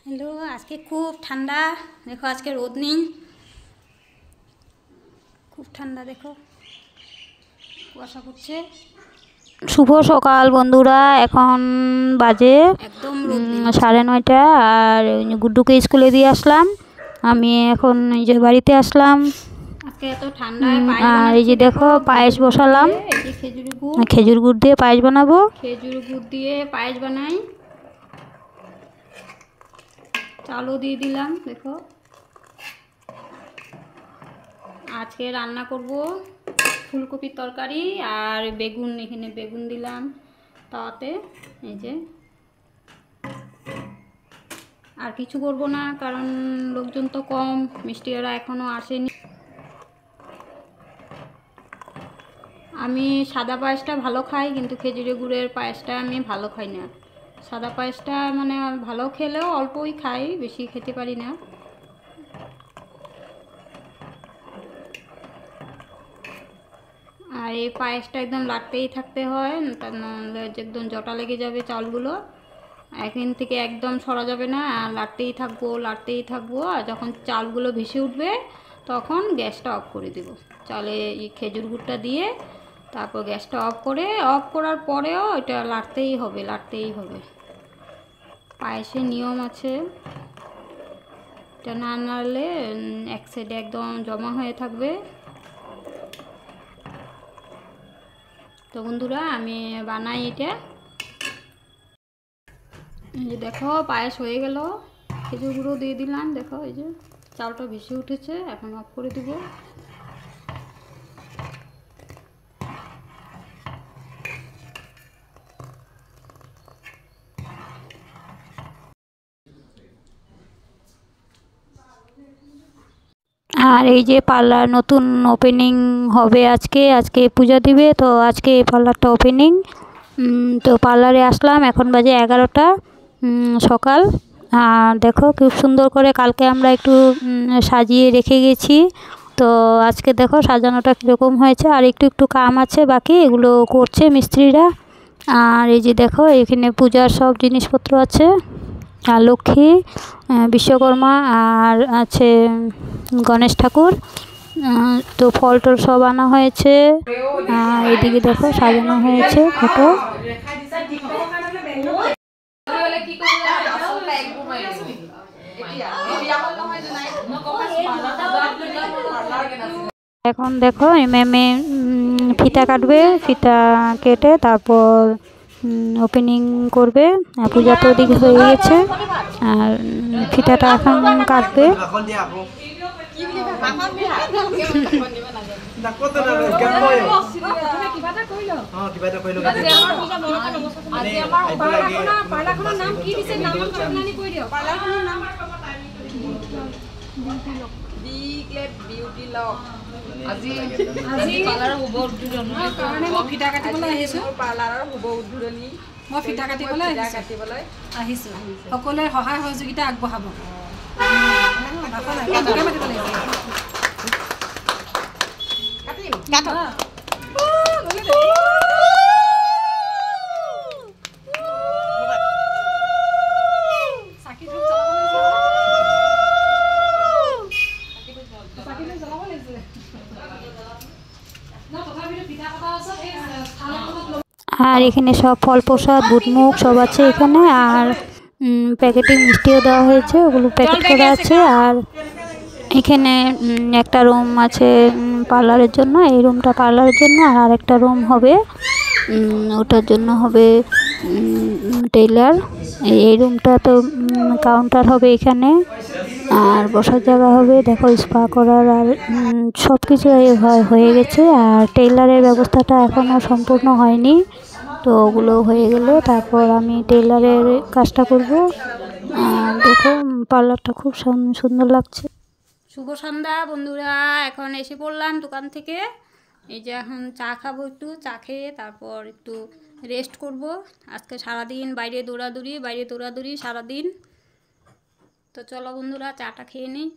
Hello, আজকে খুব ঠান্ডা। দেখো আজকে রোদ নেই, খুব ঠান্ডা। দেখো কুয়াশা পড়ছে। শুভ সকাল বন্ধুরা, এখন বাজে একদম 9:30 আর গুড্ডুকে স্কুলে দিয়ে আসলাম। আমি এখন এই যে বাড়িতে আসলাম। আজকে এত ঠান্ডায় আর এই যে দেখো পায়েস বসালাম। খেজুর গুড় দিয়ে পায়েস বানাবো। খেজুর গুড় দিয়ে পায়েস বানাই। চালও দিয়ে দিলাম। দেখো আজকে রান্না করব ফুলকপির তরকারি আর বেগুন। এখানে বেগুন দিলাম তাতে। এই যে আর কিছু করব না, কারণ লোকজন তো কম, মিষ্টিরা এখনো আসেনি। আমি সাদা পায়েসটা ভালো খাই, কিন্তু খেজুরের গুড়ের পায়েসটা আমি ভালো খাই না। সাদা পায়েসটা মানে ভালো খেলেও অল্পই খাই, বেশি খেতে পারি না। আর এই পায়েসটা একদম লাড়তেই থাকতে হয়, তার নাহলে একদম জটা লেগে যাবে চালগুলো। এখান থেকে একদম সরা যাবে না, আর লাড়তেই থাকবো। আর যখন চালগুলো ভেসে উঠবে তখন গ্যাসটা অফ করে দেব। চালে এই খেজুর গুড়টা দিয়ে তারপর গ্যাসটা অফ করার পরেও এটা লাড়তেই হবে। পায়েসের নিয়ম আছে, এটা না নাড়লে এক সাইডে একদম জমা হয়ে থাকবে। তো বন্ধুরা আমি বানাই এটা। এই যে দেখো পায়েস হয়ে গেল, খেজুর গুঁড়ো দিয়ে দিলাম। দেখো এই যে চালটা ভেসে উঠেছে, এখন অফ করে দিব। আর এই যে পার্লার নতুন ওপেনিং হবে আজকে পূজা দিবে, তো আজকে পার্লারটা ওপেনিং। তো পার্লারে আসলাম, এখন বাজে 11টা সকাল। আর দেখো খুব সুন্দর করে কালকে আমরা একটু সাজিয়ে রেখে গেছি। তো আজকে দেখো সাজানোটা কীরকম হয়েছে। আর একটু কাম আছে বাকি, এগুলো করছে মিস্ত্রিরা। আর এই যে দেখো এখানে পূজার সব জিনিসপত্র আছে। আর লক্ষ্মী, বিশ্বকর্মা আর আছে গণেশ ঠাকুর। তো ফল টল সব আনা হয়েছে। এদিকে দেখো সাজানো হয়েছে ফটো। এখন দেখো মেমে ফিতা কাটবে, ফিতা কেটে তারপর ওপেনিং করবে। পূজা তো ওদিকে হয়ে গেছে, আর ফিতাটা এখন কাটবে। মই ফিটা কাটিবলৈ আহিছোঁ, সকলোৱে সহায় সহযোগিতা আগবঢ়াব। আর এখানে সব ফল প্রসাদ বুটমুখ সব আছে এখানে। আর প্যাকেটে মিষ্টিও দেওয়া হয়েছে, ওগুলো প্যাকেট করা আছে। আর এখানে একটা রুম আছে পার্লারের জন্য, এই রুমটা পার্লারের জন্য। আর আরেকটা রুম হবে ওটার জন্য হবে টেইলার। এই রুমটা তো কাউন্টার হবে এখানে, আর বসার জায়গা হবে। দেখো স্পা করার আর সব কিছু হয়ে গেছে। আর টেইলারের ব্যবস্থাটা এখনও সম্পূর্ণ হয়নি, তো ওগুলো হয়ে গেলে তারপর আমি টেইলারের কাজটা করব। আর দেখো পার্লারটা খুব সুন্দর লাগছে। শুভ সন্ধ্যা বন্ধুরা, এখন এসে পড়লাম দোকান থেকে। এই যে এখন চা খাবো, একটু চা খেয়ে তারপর একটু রেস্ট করব। আজকে সারাদিন বাইরে দৌড়াদৌড়ি সারাদিন। তো চলো বন্ধুরা চাটা খেয়ে নিই।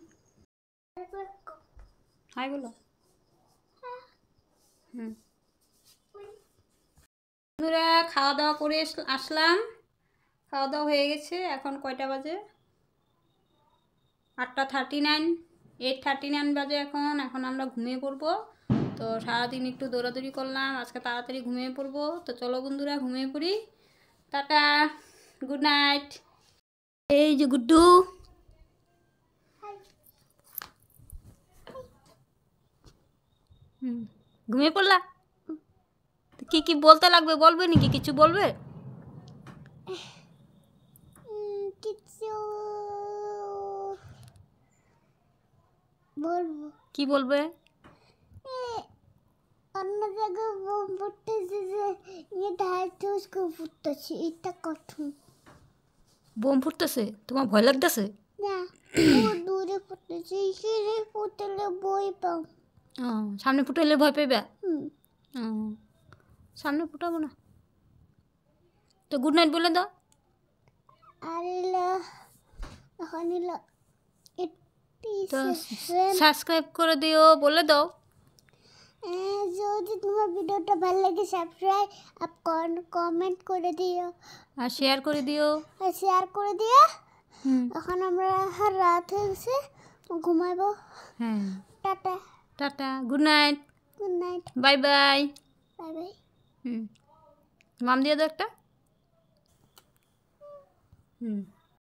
হাই বলো। বন্ধুরা খাওয়া দাওয়া করে আসলাম, খাওয়া দাওয়া হয়ে গেছে। এখন কয়টা বাজে? 8:39, 8:39 বাজে এখন। এখন আমরা ঘুমিয়ে পড়বো। তো সারাদিন একটু দৌড়াদৌড়ি করলাম, আজকে তাড়াতাড়ি ঘুমিয়ে পড়বো। তো চলো বন্ধুরা ঘুমিয়ে পড়ি। Tata, good night. এই যে গুড্ডু, ঘুমিয়ে পড়লা? কি কি বলতে লাগবে, বলবে নাকি? কিছু বলবে? কিছু বলবো। কি বলবে? অন্য জায়গায় বোম ফুটতেছে, যে এটা হাইটুসকে ফুটতেছে, এটা কঠিন বোম ফুটতেছে? তোমার ভয় লাগতেছে? না, ও দূরে ফুটতেছে, এখানে ফুটলে বই পাও। সামনে ফুটাইলে ভয় পাইবা? হুম, সামনে ফুটাবো না। তো গুড নাইট বলে দাও। আর এলা এখন এলা তো সাবস্ক্রাইব করে দিও, বলে দাও। যদি তোমার ভিডিওটা ভালো লাগে সাবস্ক্রাইব আর কমেন্ট করে দিও আর শেয়ার করে দিও। আর শেয়ার করে দিও। এখন আমরা রাত হয়েছে, ঘুমাবো। হ্যাঁ, tata, tata, good night, good night, bye bye. Bye bye. মাম দিয়ে দাও একটা।